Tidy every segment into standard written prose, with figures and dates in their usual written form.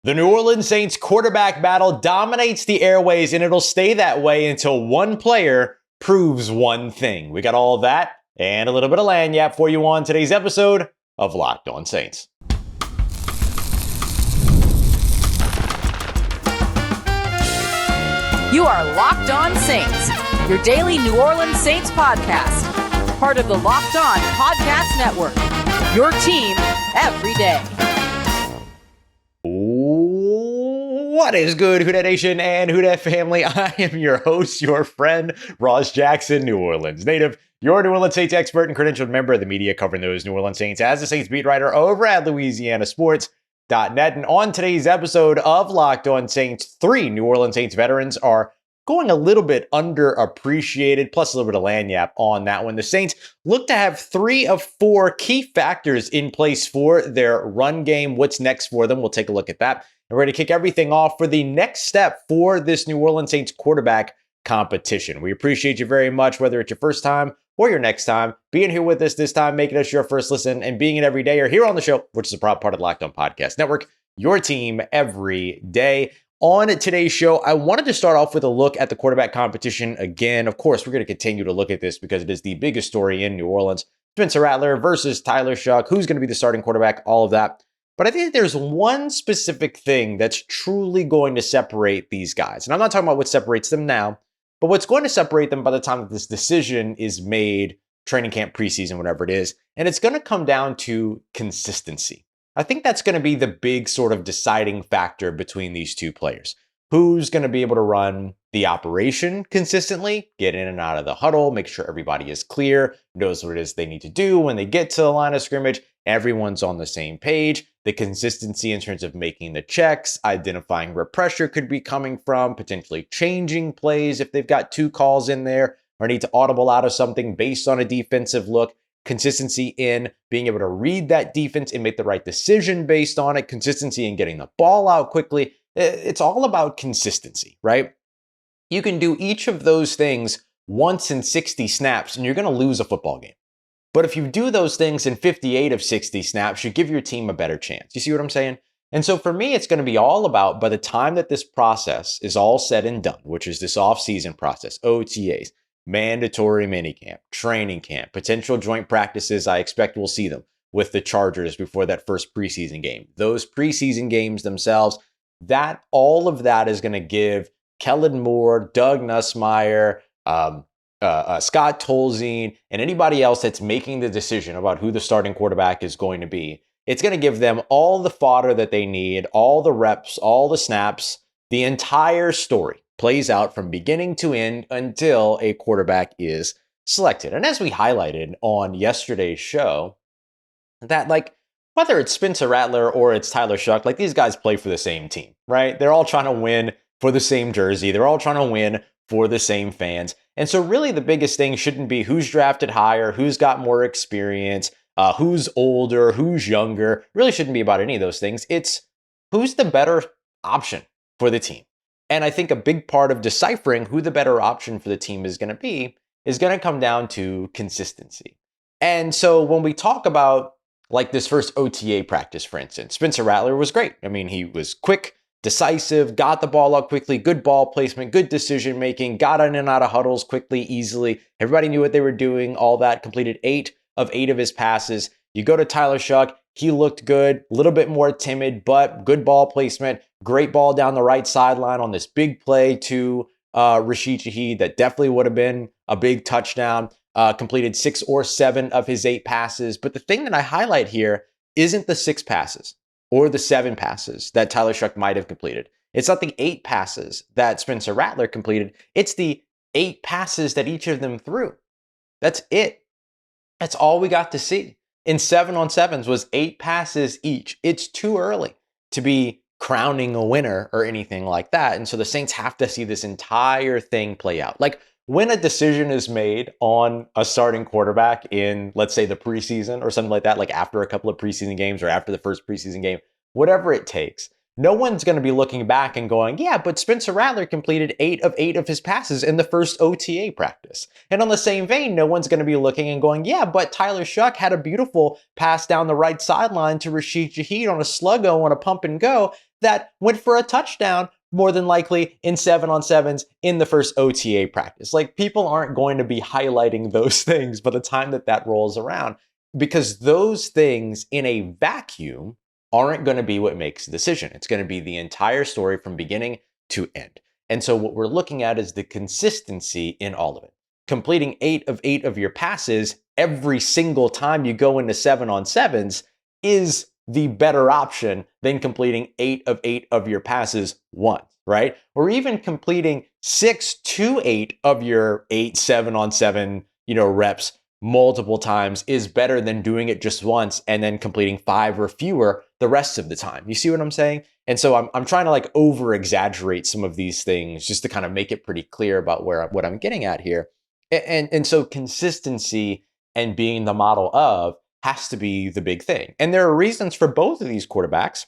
The New Orleans Saints quarterback battle dominates the airways, and it'll stay that way until one player proves one thing. We got all of that and a little bit of lagniappe for you on today's episode of Locked On Saints. You are Locked On Saints, your daily New Orleans Saints podcast. Part of the Locked On Podcast Network, your team every day. What is good, Who Dat Nation and Who Dat family? I am your host, your friend, Ross Jackson, New Orleans native, your New Orleans Saints expert and credentialed member of the media covering those New Orleans Saints as the Saints beat writer over at LouisianaSports.net. And on today's episode of Locked On Saints, 3 New Orleans Saints veterans are going a little bit underappreciated, plus a little bit of lagniappe on that one. The Saints look to have 3 of 4 key factors in place for their run game. What's next for them? We'll take a look at that. And we're going to kick everything off for the next step for this New Orleans Saints quarterback competition. We appreciate you very much, whether it's your first time or your next time, being here with us this time, making us your first listen, and being it every day or here on the show, which is a proud part of the Locked On Podcast Network, your team every day. On today's show, I wanted to start off with a look at the quarterback competition again. Of course, we're going to continue to look at this because it is the biggest story in New Orleans. Spencer Rattler versus Tyler Shough. Who's going to be the starting quarterback? All of that. But I think there's one specific thing that's truly going to separate these guys. And I'm not talking about what separates them now, but what's going to separate them by the time that this decision is made, training camp, preseason, whatever it is. And it's going to come down to consistency. I think that's going to be the big sort of deciding factor between these two players. Who's going to be able to run the operation consistently, get in and out of the huddle, make sure everybody is clear, knows what it is they need to do when they get to the line of scrimmage, everyone's on the same page. The consistency in terms of making the checks, identifying where pressure could be coming from, potentially changing plays if they've got 2 calls in there or need to audible out of something based on a defensive look. Consistency in being able to read that defense and make the right decision based on it. Consistency in getting the ball out quickly. It's all about consistency, right? You can do each of those things once in 60 snaps and you're going to lose a football game. But if you do those things in 58 of 60 snaps, you give your team a better chance. You see what I'm saying? And so for me, it's going to be all about, by the time that this process is all said and done, which is this off-season process, OTAs, mandatory minicamp, training camp, potential joint practices, I expect we'll see them with the Chargers before that first preseason game. Those preseason games themselves, that all of that is going to give Kellen Moore, Doug Nussmeier, Scott Tolzien, and anybody else that's making the decision about who the starting quarterback is going to be. It's going to give them all the fodder that they need, all the reps, all the snaps. The entire story plays out from beginning to end until a quarterback is selected. And as we highlighted on yesterday's show, that whether it's Spencer Rattler or it's Tyler Shough, these guys play for the same team, right? They're all trying to win for the same jersey. They're all trying to win for the same fans. And so really the biggest thing shouldn't be who's drafted higher, who's got more experience, who's older, who's younger. Really shouldn't be about any of those things. It's who's the better option for the team. And I think a big part of deciphering who the better option for the team is going to be is going to come down to consistency. And so when we talk about this first OTA practice, for instance, Spencer Rattler was great. I mean, he was quick, decisive, got the ball out quickly, good ball placement, good decision making, got in and out of huddles quickly, easily. Everybody knew what they were doing, all that, completed 8 of 8 of his passes. You go to Tyler Shough, he looked good, a little bit more timid, but good ball placement, great ball down the right sideline on this big play to Rashid Shaheed that definitely would have been a big touchdown. Completed 6 or 7 of his 8 passes. But the thing that I highlight here isn't the 6 passes or the 7 passes that Tyler Shough might have completed. It's not the 8 passes that Spencer Rattler completed. It's the 8 passes that each of them threw. That's it. That's all we got to see. In 7-on-7s was 8 passes each. It's too early to be crowning a winner or anything like that. And so the Saints have to see this entire thing play out. When a decision is made on a starting quarterback in, let's say, the preseason or something like that, after a couple of preseason games or after the first preseason game, whatever it takes, no one's going to be looking back and going, yeah, but Spencer Rattler completed 8 of 8 of his passes in the first OTA practice. And on the same vein, no one's going to be looking and going, yeah, but Tyler Shough had a beautiful pass down the right sideline to Rashid Shaheed on a sluggo on a pump and go that went for a touchdown more than likely in 7-on-7s in the first OTA practice. Like, people aren't going to be highlighting those things by the time that rolls around, because those things in a vacuum aren't going to be what makes the decision. It's going to be the entire story from beginning to end. And so what we're looking at is the consistency in all of it. Completing 8 of 8 of your passes every single time you go into 7-on-7s is the better option than completing 8 of 8 of your passes once, right? Or even completing 6 to 8 of your 8 7-on-7, reps multiple times is better than doing it just once and then completing 5 or fewer the rest of the time. You see what I'm saying? And so I'm trying to like over exaggerate some of these things just to kind of make it pretty clear about what I'm getting at here. And so consistency and being the model of has to be the big thing. And there are reasons for both of these quarterbacks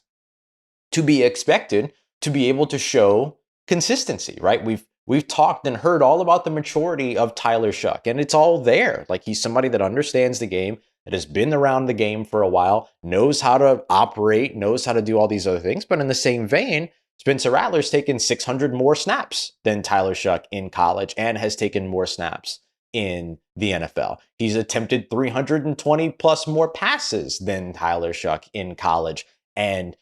to be expected to be able to show consistency, right? We've talked and heard all about the maturity of Tyler Shough, and it's all there. Like, he's somebody that understands the game, that has been around the game for a while, knows how to operate, knows how to do all these other things. But in the same vein, Spencer Rattler's taken 600 more snaps than Tyler Shough in college and has taken more snaps in the NFL. He's attempted 320 plus more passes than Tyler Shough in college and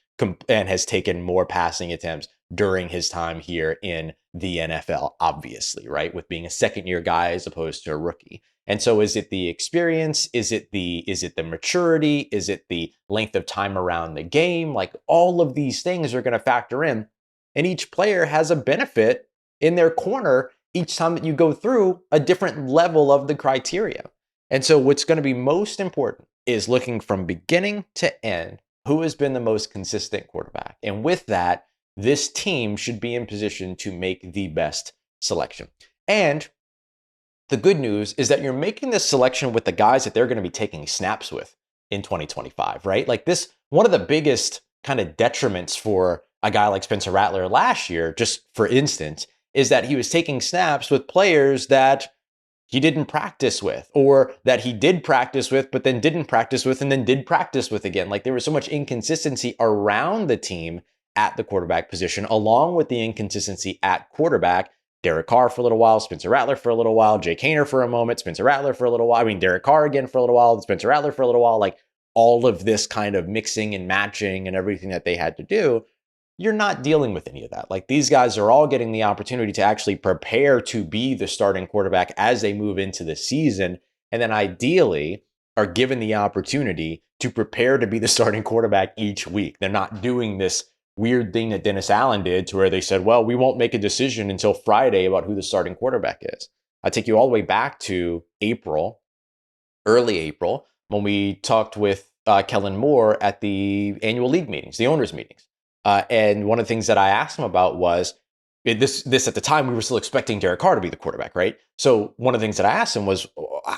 has taken more passing attempts during his time here in the NFL, obviously, right? With being a second-year guy as opposed to a rookie. And so is it the experience? Is it the maturity? Is it the length of time around the game? Like, all of these things are going to factor in. And each player has a benefit in their corner each time that you go through a different level of the criteria. And so what's going to be most important is looking from beginning to end, who has been the most consistent quarterback. And with that, this team should be in position to make the best selection. And the good news is that you're making this selection with the guys that they're going to be taking snaps with in 2025, right? Like, this, one of the biggest kind of detriments for a guy like Spencer Rattler last year, just for instance, is that he was taking snaps with players that he didn't practice with, or that he did practice with, but then didn't practice with, and then did practice with again. Like, there was so much inconsistency around the team at the quarterback position, along with the inconsistency at quarterback. Derek Carr for a little while, Spencer Rattler for a little while, Jake Haener for a moment, Spencer Rattler for a little while. I mean, Derek Carr again for a little while, Spencer Rattler for a little while. Like, all of this kind of mixing and matching and everything that they had to do, you're not dealing with any of that. Like, these guys are all getting the opportunity to actually prepare to be the starting quarterback as they move into the season. And then ideally are given the opportunity to prepare to be the starting quarterback each week. They're not doing this weird thing that Dennis Allen did to where they said, well, we won't make a decision until Friday about who the starting quarterback is. I take you all the way back to April, early April, when we talked with Kellen Moore at the annual league meetings, the owners' meetings. And one of the things that I asked him about was, this at the time, we were still expecting Derek Carr to be the quarterback, right? So one of the things that I asked him was,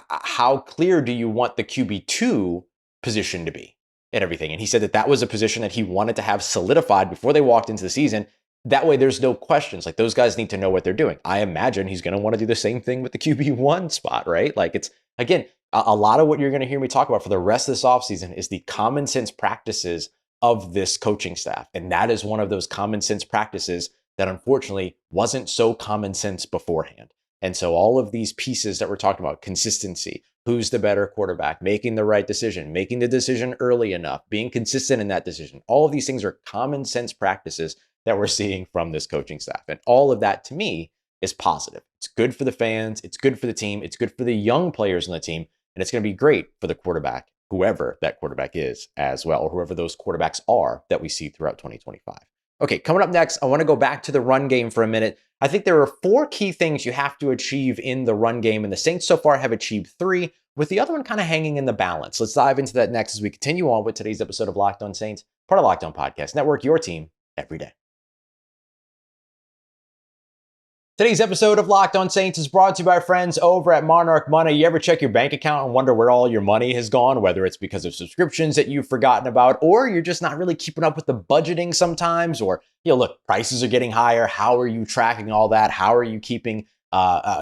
how clear do you want the QB2 position to be and everything? And he said that was a position that he wanted to have solidified before they walked into the season. That way there's no questions. Like, those guys need to know what they're doing. I imagine he's going to want to do the same thing with the QB1 spot, right? Like, it's, again, a lot of what you're going to hear me talk about for the rest of this offseason is the common sense practices of this coaching staff. And that is one of those common sense practices that unfortunately wasn't so common sense beforehand. And so all of these pieces that we're talking about, consistency, who's the better quarterback, making the right decision, making the decision early enough, being consistent in that decision, all of these things are common sense practices that we're seeing from this coaching staff. And all of that, to me, is positive. It's good for the fans. It's good for the team. It's good for the young players on the team. And it's going to be great for the quarterback, whoever that quarterback is as well, or whoever those quarterbacks are that we see throughout 2025. Okay, coming up next, I want to go back to the run game for a minute. I think there are 4 key things you have to achieve in the run game, and the Saints so far have achieved 3, with the other one kind of hanging in the balance. Let's dive into that next as we continue on with today's episode of Locked On Saints, part of Locked On Podcast Network, your team every day. Today's episode of Locked On Saints is brought to you by friends over at Monarch Money. You ever check your bank account and wonder where all your money has gone, whether it's because of subscriptions that you've forgotten about, or you're just not really keeping up with the budgeting sometimes, or, look, prices are getting higher. How are you tracking all that? How are you keeping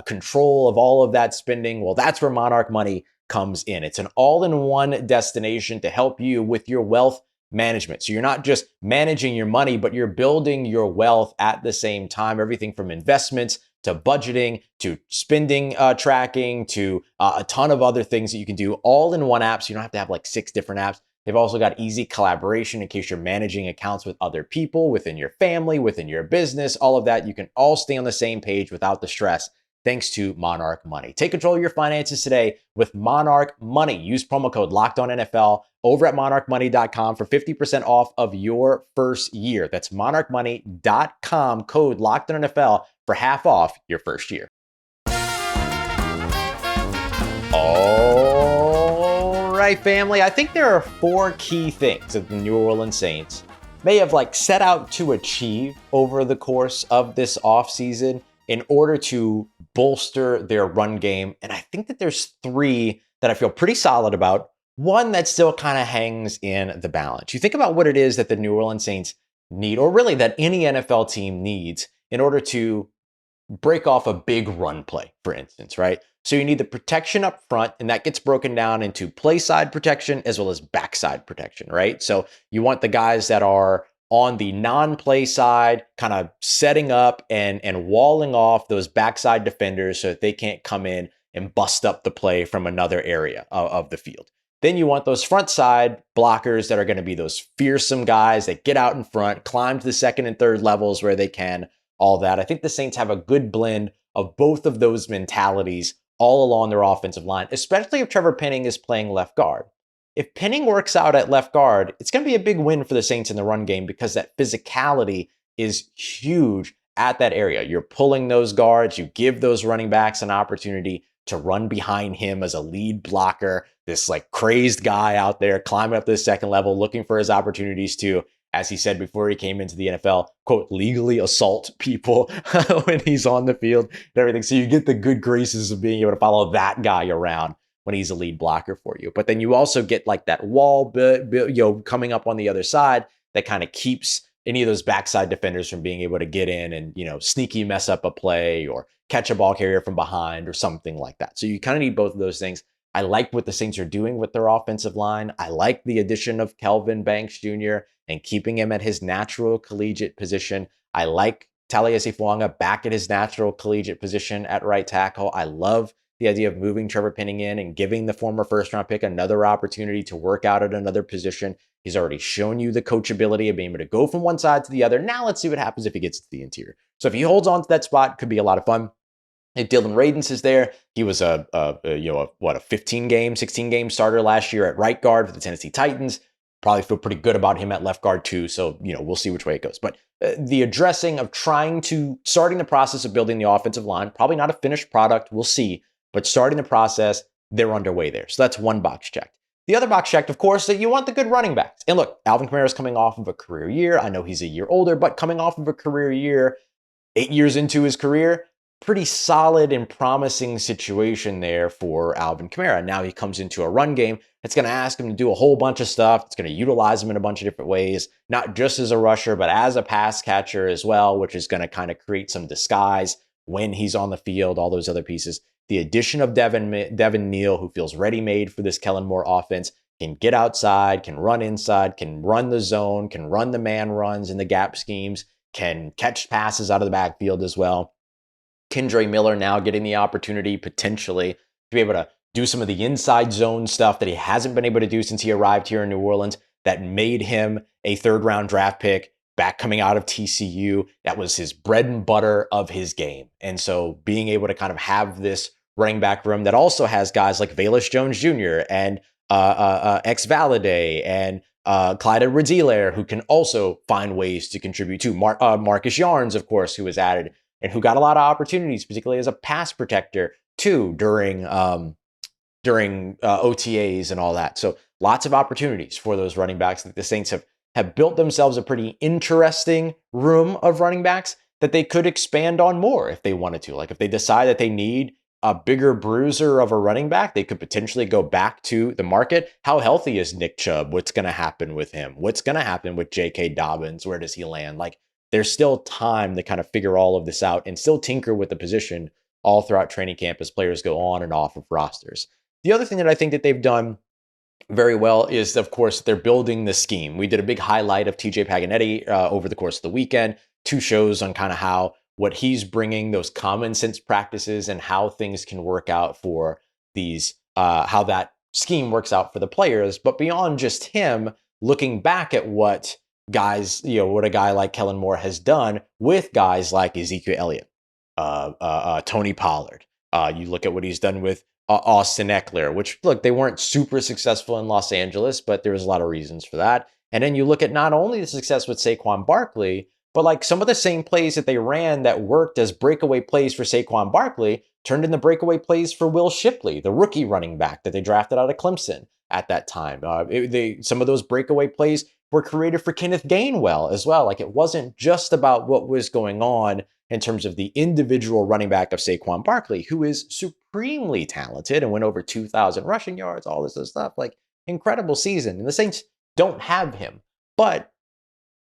control of all of that spending? Well, that's where Monarch Money comes in. It's an all-in-one destination to help you with your wealth management. So you're not just managing your money, but you're building your wealth at the same time. Everything from investments to budgeting to spending tracking to a ton of other things that you can do all in one app. So you don't have to have like 6 different apps. They've also got easy collaboration in case you're managing accounts with other people within your family, within your business, all of that. You can all stay on the same page without the stress thanks to Monarch Money. Take control of your finances today with Monarch Money. Use promo code LOCKEDONNFL over at monarchmoney.com for 50% off of your first year. That's monarchmoney.com, code LOCKEDONNFL for half off your first year. All right, family. I think there are 4 key things that the New Orleans Saints may have set out to achieve over the course of this offseason in order to bolster their run game. And I think that there's 3 that I feel pretty solid about. One that still kind of hangs in the balance. You think about what it is that the New Orleans Saints need, or really that any NFL team needs in order to break off a big run play, for instance, right? So you need the protection up front, and that gets broken down into play side protection as well as backside protection, right? So you want the guys that are on the non-play side, kind of setting up and walling off those backside defenders so that they can't come in and bust up the play from another area of the field. Then you want those front side blockers that are going to be those fearsome guys that get out in front, climb to the second and third levels where they can, all that. I think the Saints have a good blend of both of those mentalities all along their offensive line, especially if Trevor Penning is playing left guard. If Penning works out at left guard, it's going to be a big win for the Saints in the run game because that physicality is huge at that area. You're pulling those guards. You give those running backs an opportunity to run behind him as a lead blocker, this crazed guy out there climbing up to the second level, looking for his opportunities to, as he said before he came into the NFL, quote, legally assault people when he's on the field and everything. So you get the good graces of being able to follow that guy around when he's a lead blocker for you. But then you also get that wall coming up on the other side that kind of keeps any of those backside defenders from being able to get in and, sneaky mess up a play or catch a ball carrier from behind or something like that. So you kind of need both of those things. I like what the Saints are doing with their offensive line. I like the addition of Kelvin Banks Jr. and keeping him at his natural collegiate position. I like Taliesin Fuanga back at his natural collegiate position at right tackle. I love the idea of moving Trevor Penning in and giving the former first-round pick another opportunity to work out at another position. He's already shown you the coachability of being able to go from one side to the other. Now let's see what happens if he gets to the interior. So if he holds on to that spot, could be a lot of fun. If Dylan Radins is there, he was a 15-game, 16-game starter last year at right guard for the Tennessee Titans. Probably feel pretty good about him at left guard too. So, we'll see which way it goes. But the addressing of starting the process of building the offensive line, probably not a finished product. We'll see. But starting the process, they're underway there. So that's one box checked. The other box checked, of course, that you want the good running backs. And look, Alvin Kamara is coming off of a career year. I know he's a year older, but coming off of a career year, 8 years into his career, pretty solid and promising situation there for Alvin Kamara. Now he comes into a run game that's going to ask him to do a whole bunch of stuff. It's going to utilize him in a bunch of different ways, not just as a rusher, but as a pass catcher as well, which is going to kind of create some disguise when he's on the field, all those other pieces. The addition of Devin Neal, who feels ready-made for this Kellen Moore offense, can get outside, can run inside, can run the zone, can run the man runs in the gap schemes, can catch passes out of the backfield as well. Kendre Miller now getting the opportunity potentially to be able to do some of the inside zone stuff that he hasn't been able to do since he arrived here in New Orleans that made him a 3rd-round draft pick back coming out of TCU. That was his bread and butter of his game. And so being able to kind of have this running back room that also has guys like Velus Jones Jr. and X Valade and Clyde Edwards-Helaire, who can also find ways to contribute to. Marcus Yarns, of course, who was added and who got a lot of opportunities, particularly as a pass protector too during OTAs and all that. So lots of opportunities for those running backs. That the Saints have built themselves a pretty interesting room of running backs that they could expand on more if they wanted to. Like if they decide that they need a bigger bruiser of a running back, they could potentially go back to the market. How healthy is Nick Chubb? What's going to happen with him? What's going to happen with J.K. Dobbins? Where does he land? Like there's still time to kind of figure all of this out and still tinker with the position all throughout training camp as players go on and off of rosters. The other thing that I think that they've done very well is, of course, they're building the scheme. We did a big highlight of TJ Paganetti over the course of the weekend, 2 shows on kind of how what he's bringing, those common sense practices and how things can work out for these, how that scheme works out for the players. But beyond just him, looking back at what guys, what a guy like Kellen Moore has done with guys like Ezekiel Elliott, Tony Pollard. You look at what he's done with Austin Eckler, which, look, they weren't super successful in Los Angeles, but there was a lot of reasons for that. And then you look at not only the success with Saquon Barkley, but like some of the same plays that they ran that worked as breakaway plays for Saquon Barkley turned into breakaway plays for Will Shipley, the rookie running back that they drafted out of Clemson at that time. Some of those breakaway plays were created for Kenneth Gainwell as well. Like, it wasn't just about what was going on in terms of the individual running back of Saquon Barkley, who is supremely talented and went over 2,000 rushing yards, all this other stuff. Like, incredible season. And the Saints don't have him. But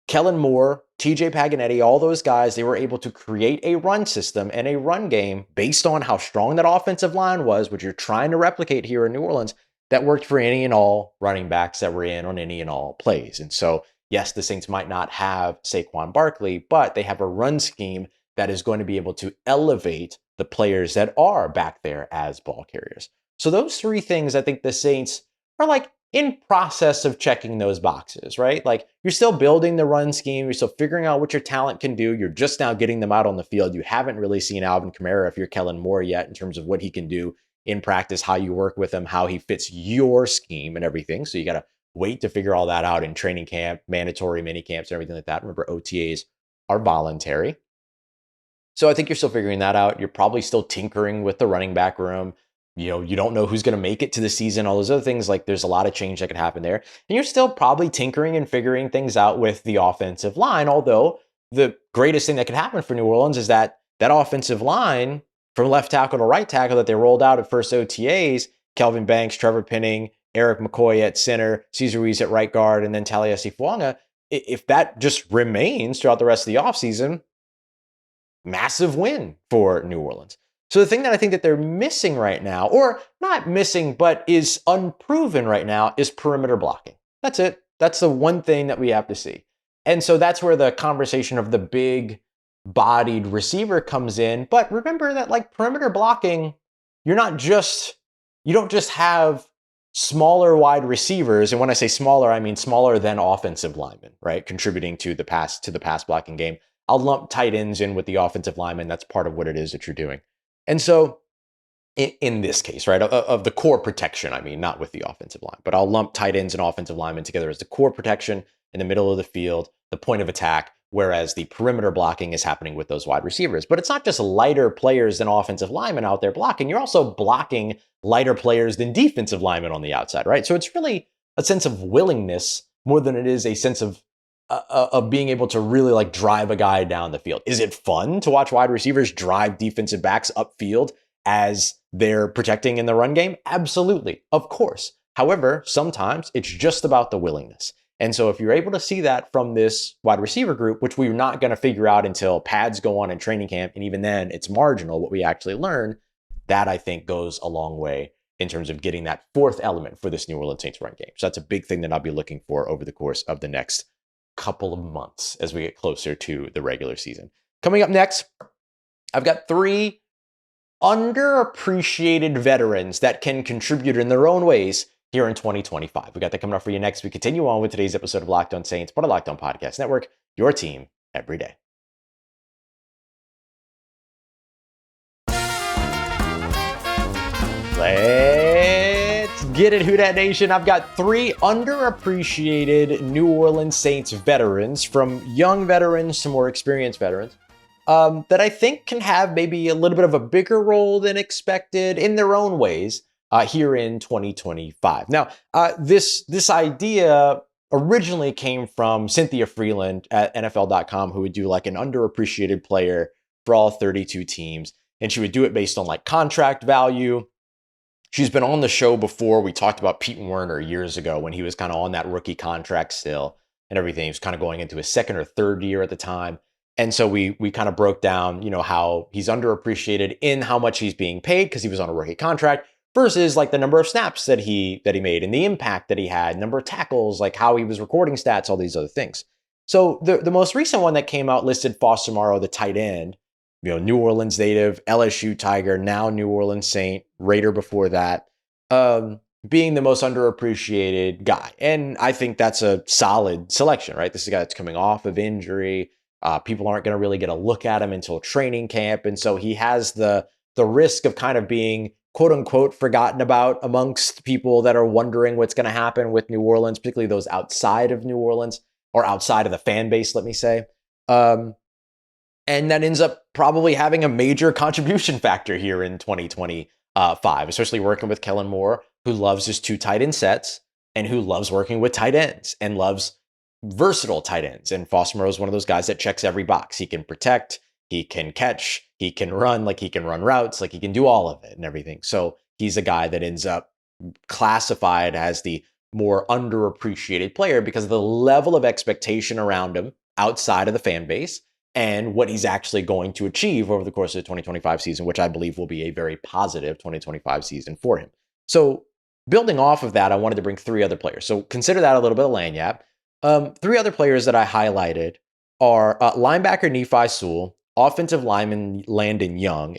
Kellen Moore, TJ Paganetti, all those guys, they were able to create a run system and a run game based on how strong that offensive line was, which you're trying to replicate here in New Orleans, that worked for any and all running backs that were in on any and all plays. And so, yes, the Saints might not have Saquon Barkley, but they have a run scheme that is going to be able to elevate the players that are back there as ball carriers. So those 3 things, I think the Saints are like in process of checking those boxes, right? Like, you're still building the run scheme. You're still figuring out what your talent can do. You're just now getting them out on the field. You haven't really seen Alvin Kamara, if you're Kellen Moore, yet in terms of what he can do in practice, how you work with him, how he fits your scheme and everything. So you got to wait to figure all that out in training camp, mandatory mini camps, and everything like that. Remember, OTAs are voluntary. So I think you're still figuring that out. You're probably still tinkering with the running back room. You don't know who's going to make it to the season, all those other things. Like, there's a lot of change that could happen there. And you're still probably tinkering and figuring things out with the offensive line. Although the greatest thing that could happen for New Orleans is that offensive line from left tackle to right tackle that they rolled out at first OTAs, Kelvin Banks, Trevor Penning, Eric McCoy at center, Cesar Ruiz at right guard, and then Taliesin Fuanga, if that just remains throughout the rest of the offseason, massive win for New Orleans. So the thing that I think that they're missing right now, or not missing, but is unproven right now, is perimeter blocking. That's it. That's the one thing that we have to see. And so that's where the conversation of the big bodied receiver comes in. But remember that, like, perimeter blocking, you don't just have smaller wide receivers. And when I say smaller, I mean smaller than offensive linemen, right? Contributing to the pass blocking game. I'll lump tight ends in with the offensive linemen. That's part of what it is that you're doing. And so in this case, right, of the core protection, I mean, not with the offensive line, but I'll lump tight ends and offensive linemen together as the core protection in the middle of the field, the point of attack, whereas the perimeter blocking is happening with those wide receivers. But it's not just lighter players than offensive linemen out there blocking. You're also blocking lighter players than defensive linemen on the outside, right? So it's really a sense of willingness more than it is a sense of being able to really, like, drive a guy down the field. Is it fun to watch wide receivers drive defensive backs upfield as they're protecting in the run game? Absolutely, of course. However, sometimes it's just about the willingness. And so if you're able to see that from this wide receiver group, which we're not going to figure out until pads go on in training camp, and even then it's marginal what we actually learn, that I think goes a long way in terms of getting that 4th element for this New Orleans Saints run game. So that's a big thing that I'll be looking for over the course of the next couple of months as we get closer to the regular season. Coming up next, I've got 3 underappreciated veterans that can contribute in their own ways here in 2025. We got that coming up for you next. We continue on with today's episode of Locked On Saints, part of Locked On Podcast Network, your team every day. Let's get it, Who Dat Nation. I've got 3 underappreciated New Orleans Saints veterans, from young veterans to more experienced veterans, that I think can have maybe a little bit of a bigger role than expected in their own ways here in 2025. Now, this idea originally came from Cynthia Freeland at NFL.com, who would do like an underappreciated player for all 32 teams. And she would do it based on like contract value. She's been on the show before. We talked about Pete Werner years ago when he was kind of on that rookie contract still and everything. He was kind of going into his 2nd or 3rd year at the time. And so we kind of broke down, how he's underappreciated in how much he's being paid because he was on a rookie contract versus like the number of snaps that he made and the impact that he had, number of tackles, like how he was recording stats, all these other things. So the most recent one that came out listed Foster Moreau, the tight end, New Orleans native, LSU Tiger, now New Orleans Saint, Raider before that, being the most underappreciated guy. And I think that's a solid selection, right? This is a guy that's coming off of injury. People aren't going to really get a look at him until training camp. And so he has the risk of kind of being quote unquote forgotten about amongst people that are wondering what's going to happen with New Orleans, particularly those outside of New Orleans or outside of the fan base, let me say. And that ends up probably having a major contribution factor here in 2025, especially working with Kellen Moore, who loves his 2 tight end sets and who loves working with tight ends and loves versatile tight ends. And Foster Moreau is one of those guys that checks every box. He can protect, he can catch, he can run, like he can run routes, like he can do all of it and everything. So he's a guy that ends up classified as the more underappreciated player because of the level of expectation around him outside of the fan base and what he's actually going to achieve over the course of the 2025 season, which I believe will be a very positive 2025 season for him. So building off of that, I wanted to bring 3 other players. So consider that a little bit of lagniappe. 3 other players that I highlighted are linebacker Nephi Sewell, offensive lineman Landon Young,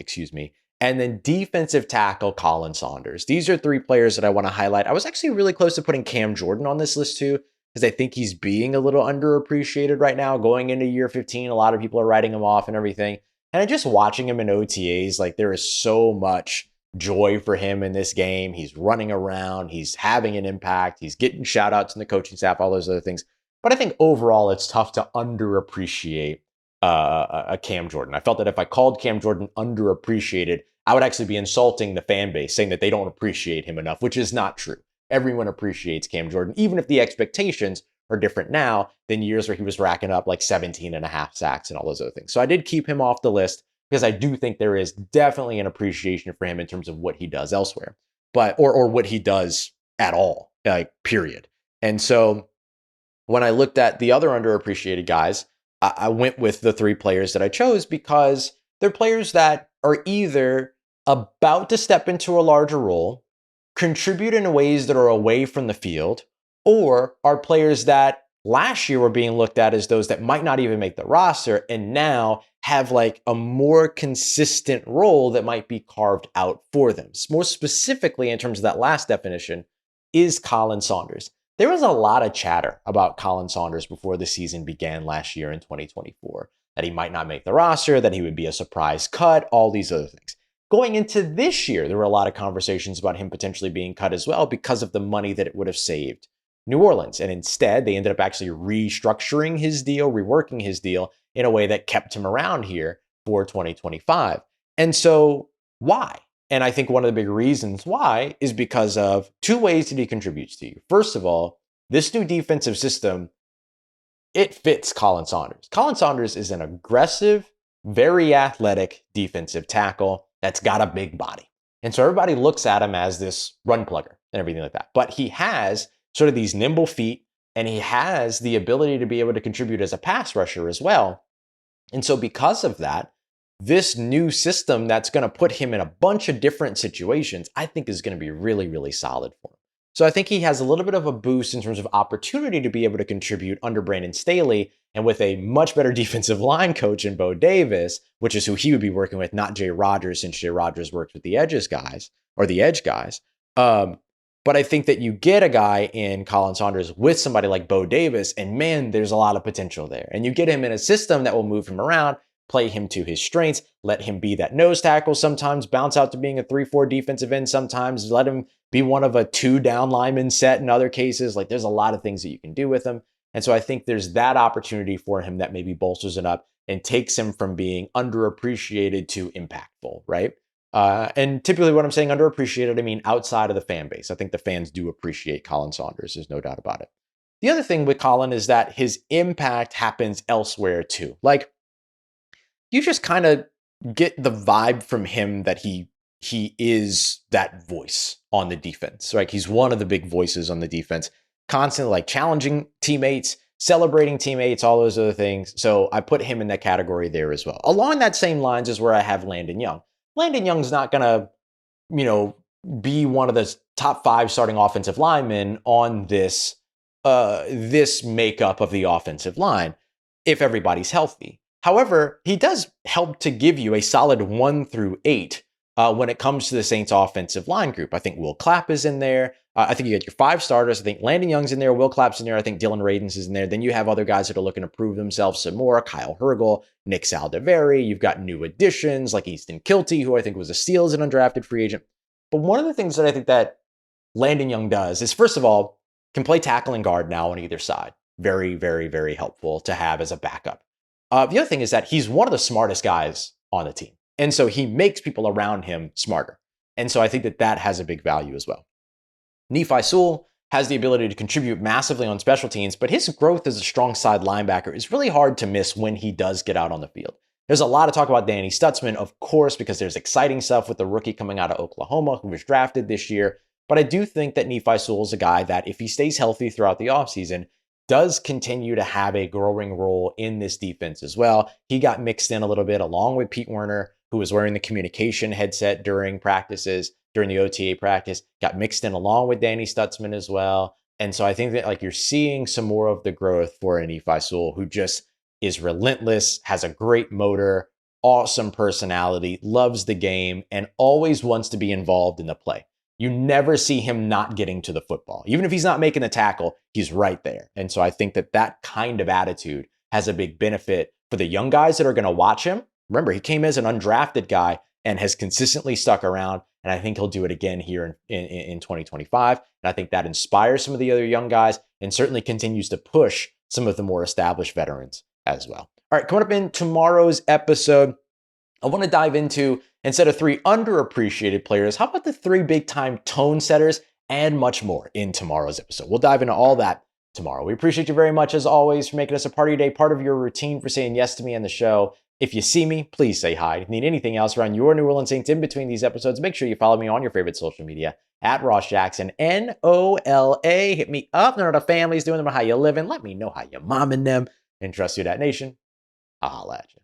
and then defensive tackle Khalen Saunders. These are 3 players that I want to highlight. I was actually really close to putting Cam Jordan on this list too, because I think he's being a little underappreciated right now. Going into year 15, a lot of people are writing him off and everything. And just watching him in OTAs, like there is so much joy for him in this game. He's running around, he's having an impact, he's getting shout outs in the coaching staff, all those other things. But I think overall, it's tough to underappreciate a Cam Jordan. I felt that if I called Cam Jordan underappreciated, I would actually be insulting the fan base, saying that they don't appreciate him enough, which is not true. Everyone appreciates Cam Jordan, even if the expectations are different now than years where he was racking up like 17 and a half sacks and all those other things. So I did keep him off the list because I do think there is definitely an appreciation for him in terms of what he does elsewhere, but or what he does at all, like period. And so when I looked at the other underappreciated guys, I went with the 3 players that I chose because they're players that are either about to step into a larger role, contribute in ways that are away from the field, or are players that last year were being looked at as those that might not even make the roster and now have like a more consistent role that might be carved out for them. More specifically, in terms of that last definition, is Khalen Saunders. There was a lot of chatter about Khalen Saunders before the season began last year in 2024, that he might not make the roster, that he would be a surprise cut, all these other things. Going into this year, there were a lot of conversations about him potentially being cut as well because of the money that it would have saved New Orleans. And instead, they ended up actually restructuring his deal, reworking his deal in a way that kept him around here for 2025. And so why? And I think one of the big reasons why is because of 2 ways that he contributes to you. First of all, this new defensive system, it fits Khalen Saunders. Khalen Saunders is an aggressive, very athletic defensive tackle that's got a big body. And so everybody looks at him as this run plugger and everything like that. But he has sort of these nimble feet, and he has the ability to be able to contribute as a pass rusher as well. And so because of that, this new system that's going to put him in a bunch of different situations, I think is going to be really, really solid for him. So I think he has a little bit of a boost in terms of opportunity to be able to contribute under Brandon Staley, and with a much better defensive line coach in Bo Davis, which is who he would be working with, not Jay Rodgers, since Jay Rodgers worked with the edges guys or the edge guys. But I think that you get a guy in Khalen Saunders with somebody like Bo Davis, and man, there's a lot of potential there. And you get him in a system that will move him around, play him to his strengths, let him be that nose tackle sometimes, bounce out to being a 3-4 defensive end sometimes, let him be one of a 2 down lineman set in other cases. Like there's a lot of things that you can do with him. And so I think there's that opportunity for him that maybe bolsters it up and takes him from being underappreciated to impactful, right? And typically when I'm saying underappreciated, I mean outside of the fan base. I think the fans do appreciate Khalen Saunders. There's no doubt about it. The other thing with Khalen is that his impact happens elsewhere too. Like you just kind of get the vibe from him that he is that voice on the defense, right? He's one of the big voices on the defense, constantly like challenging teammates, celebrating teammates, all those other things. So I put him in that category there as well. Along that same lines is where I have Landon Young. Landon Young's not going to, be one of the top 5 starting offensive linemen on this makeup of the offensive line if everybody's healthy. However, he does help to give you a solid 1 through 8 when it comes to the Saints offensive line group. I think Will Clapp is in there. I think you get your 5 starters. I think Landon Young's in there. Will Clapp's in there. I think Dylan Radins is in there. Then you have other guys that are looking to prove themselves some more. Kyle Hergel, Nick Saldiveri. You've got new additions like Easton Kilty, who I think was a steal as an undrafted free agent. But one of the things that I think that Landon Young does is, first of all, can play tackle and guard now on either side. Very, very, very helpful to have as a backup. The other thing is that he's one of the smartest guys on the team. And so he makes people around him smarter. And so I think that has a big value as well. Nephi Sewell has the ability to contribute massively on special teams, but his growth as a strong side linebacker is really hard to miss when he does get out on the field. There's a lot of talk about Danny Stutzman, of course, because there's exciting stuff with the rookie coming out of Oklahoma who was drafted this year. But I do think that Nephi Sewell is a guy that, if he stays healthy throughout the offseason, does continue to have a growing role in this defense as well. He got mixed in a little bit along with Pete Werner, who was wearing the communication headset during practices, during the OTA practice, got mixed in along with Danny Stutzman as well. And so I think that you're seeing some more of the growth for Nephi Sewell, who just is relentless, has a great motor, awesome personality, loves the game, and always wants to be involved in the play. You never see him not getting to the football. Even if he's not making the tackle, he's right there. And so I think that kind of attitude has a big benefit for the young guys that are going to watch him. Remember, he came as an undrafted guy and has consistently stuck around. And I think he'll do it again here in 2025. And I think that inspires some of the other young guys and certainly continues to push some of the more established veterans as well. All right, coming up in tomorrow's episode, I want to dive into, instead of 3 underappreciated players, how about the 3 big-time tone setters and much more in tomorrow's episode. We'll dive into all that tomorrow. We appreciate you very much, as always, for making us a part of your day, part of your routine, for saying yes to me and the show. If you see me, please say hi. If you need anything else around your New Orleans Saints in between these episodes, make sure you follow me on your favorite social media, at Ross Jackson, NOLA. Hit me up. Know how the family's doing, how you living. Let me know how you're momming them. And trust Who Dat Nation. I'll holla at you.